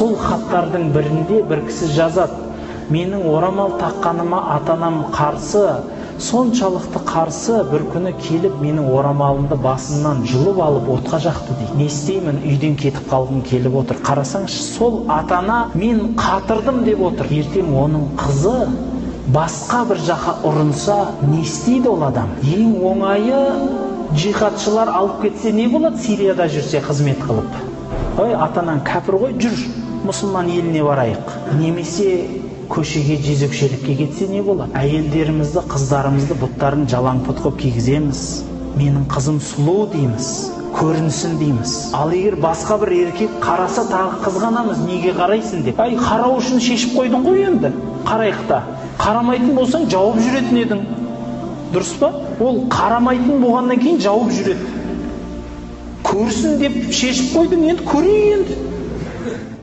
Сол хаттардың бірінде бір кісі жазады: менің орамал таққаныма ата-анам қарсы, соншалықты қарсы, бір күні келіп менің орамалымды басымнан жұлып алып отқа жақты дейді. Не істеймін, үйден кетіп қалғым келіп отыр. Қарасаңшы, сол ата-ана мен қатырдым деп отыр. Ертең оның қызы басқа бір жаққа ұрынса, не істейді ол адам? Ең оңайы, джихадшылар алып кетсе не болады? Сирияда жүрсе қызмет қылып. Ой, ата-анаң кәпір ғой, жүр, мұсылман еліне барайық. Немесе көшеге жезөкшелікке кетсе не болады? Әйелдерімізді, қыздарымызды бұттарын жалаңпұт қылып кигіземіз. Менің қызым сұлу дейміз, көрінсін дейміз. Ал егер басқа бір еркек қараса, тағы қызғанамыз, неге қарайсың деп. Ай, қарау үшін шешіп қойдың ғой енді. Қарайық та. Қарамайтын болсаң жауып жүретін едің. Дұрыс па? Ол қарамайтын болғаннан кейін жауып жүреді. Көрсін деп шешіп қойдың, енді көрейін енді.